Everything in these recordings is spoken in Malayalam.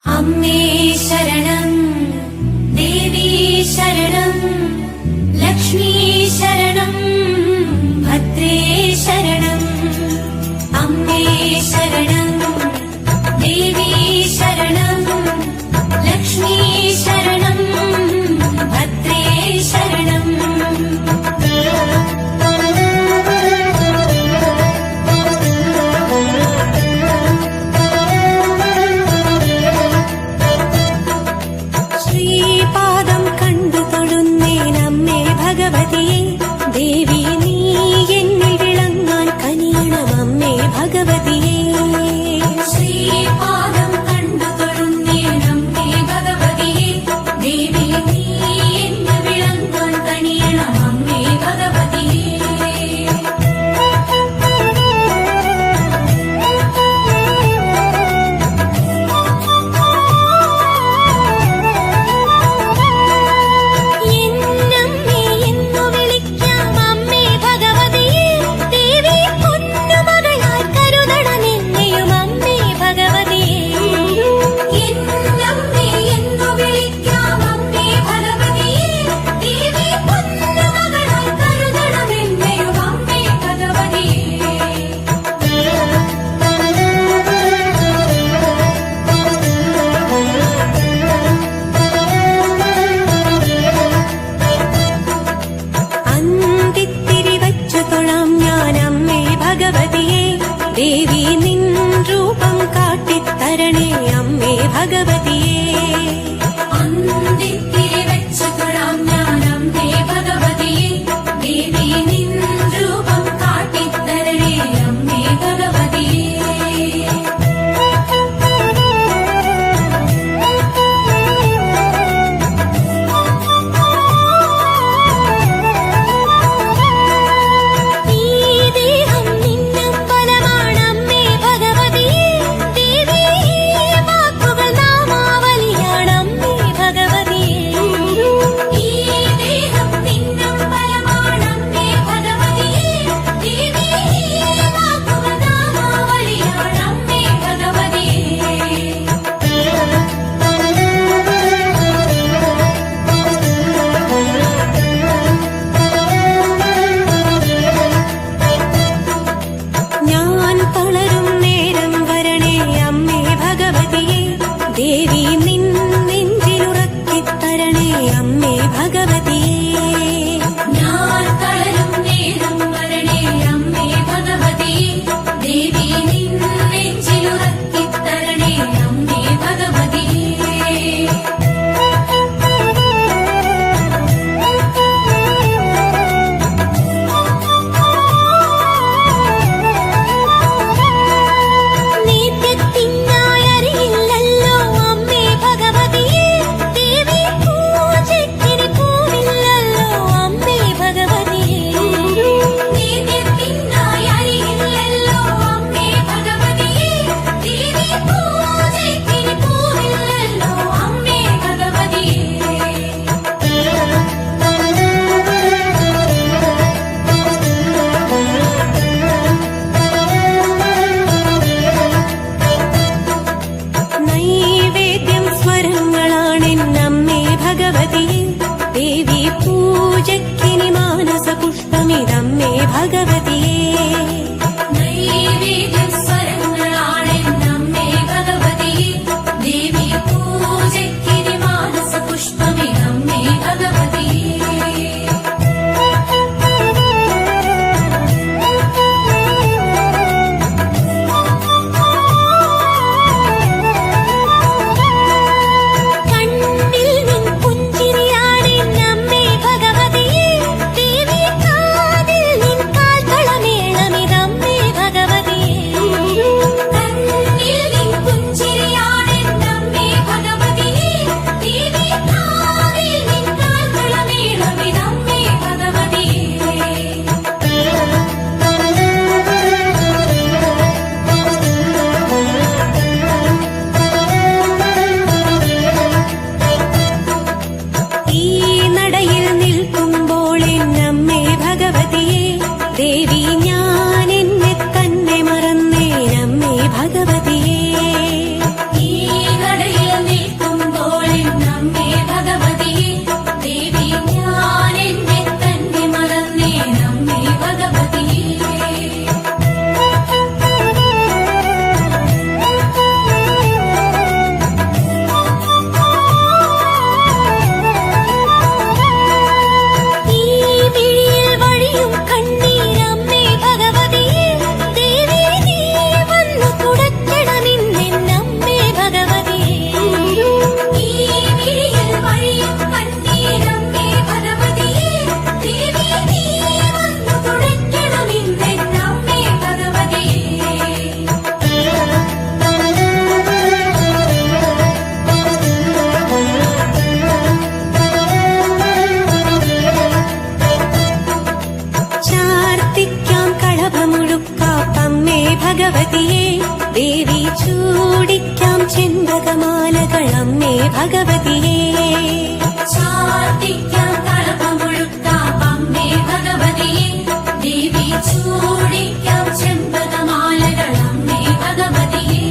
അമ്മേ ശരണം, ദേവി ശരണം, ലക്ഷ്മി ശരണം, ഭദ്രേ ശരണം. അമ്മേ ശരണം, ദേവി ശരണം, ലക്ഷ്മി ശരണം, ഭദ്രേ ശരണം. ശ്രീപാദം കണ്ടു തൊഴുന്നേനമ്മേ ഭഗവതിയെ, ദേവി നീ എന്നിൽ വിളങ്ങാൻ കനിയണമമ്മേ ഭഗവതിയെ. ശ്രീപാദം കണ്ടു തൊഴുന്നേനമ്മേ ഭഗവതിയെ, ദേവി നീ എന്നിൽ വിളങ്ങാൻ കനിയണമമ്മേ ഭഗവതിയെ. ദേവി നിൻ രൂപം കാട്ടിത്തരണേ അമ്മേ ഭഗവതിയെ. അന്തിത്തിരി വെച്ചു തൊഴാം ഞാൻ അമ്മേ ഭഗവതിയെ, ദേവി നിൻ രൂപം കാട്ടിത്തരണേ അമ്മേ ഭഗവതിയെ. ദേവി നിൻ നെഞ്ചിലുറക്കിത്തരണേ അമ്മേ ഭഗവതിയെ. ഞാൻ തളരും നേരം വരണേ അമ്മേ ഭഗവതിയെ, ദേവി നിൻ നെഞ്ചിലുറക്കിത്തരണേ അമ്മേ ഭഗവതിയെ. ചൂടിക്കാം ചെമ്പകമാലകൾ അമ്മേ ഭഗവതിയേ ചാർത്തിക്കാം കളഭമുഴുക്കാം അമ്മേ ഭഗവതിയേ ദേവി ചൂടിക്കാം ചെമ്പകമാലകൾ അമ്മേ ഭഗവതിയേ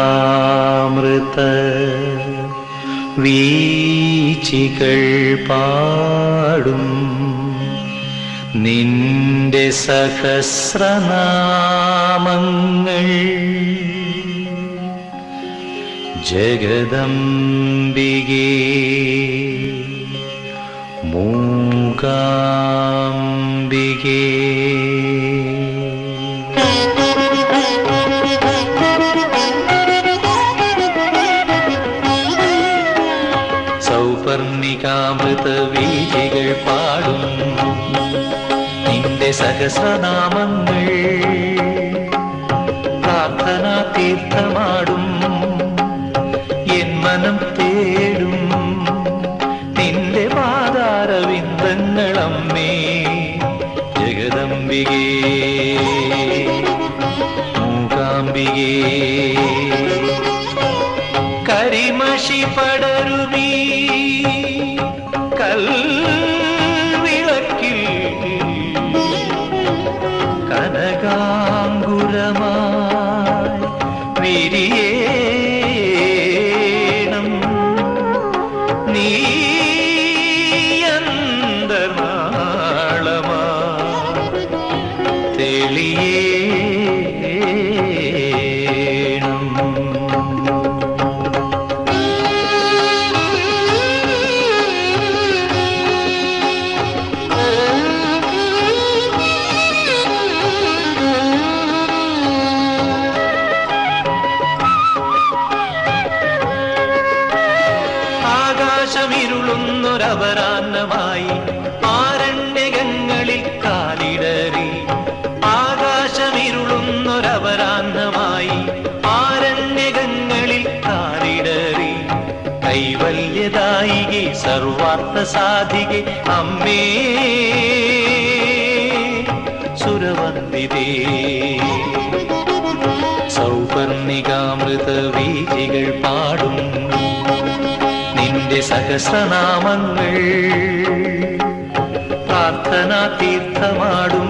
സൗപർണികാമൃത വീചികൾ പാടും നിന്റെ സഹസ്രനാമങ്ങൾ ജഗദംബികേ മൂകാംബികേ സൗപർണികാമൃതവീചികൾ പാടും നിന്റെ സഹസ്രനാമങ്ങൾ പ്രാർത്ഥനാ തീർത്ഥമാടും എൻ മനം തേടും നിന്റെ പാദാരവിന്ദങ്ങളമ്മേ ജഗദംബികേ മൂകാംബികേ കരിമഷി പടരുമീ കൽവിളക്കിൽ കനകാങ്കുരമായി വിരിയേണം നീ അന്തർനാളമായി തെളിയേണം. ആകാശമിരുളുന്നൊരപരാഹ്നമായി ആരണ്യകങ്ങളിൽ കാലിടറി ആകാശമിരുളുന്നൊരപരാഹ്നമായി ആരണ്യകങ്ങളിൽ കാലിടറി കൈവല്യദായികെ സർവാർത്ഥ സാധികെ അമ്മേ സുരവന്ദിതേ സൗപർണികാമൃതവീചികൾ പാടും നിന്റെ സഹസ്രനാമങ്ങൾ പ്രാർത്ഥനാ തീർത്ഥമാടും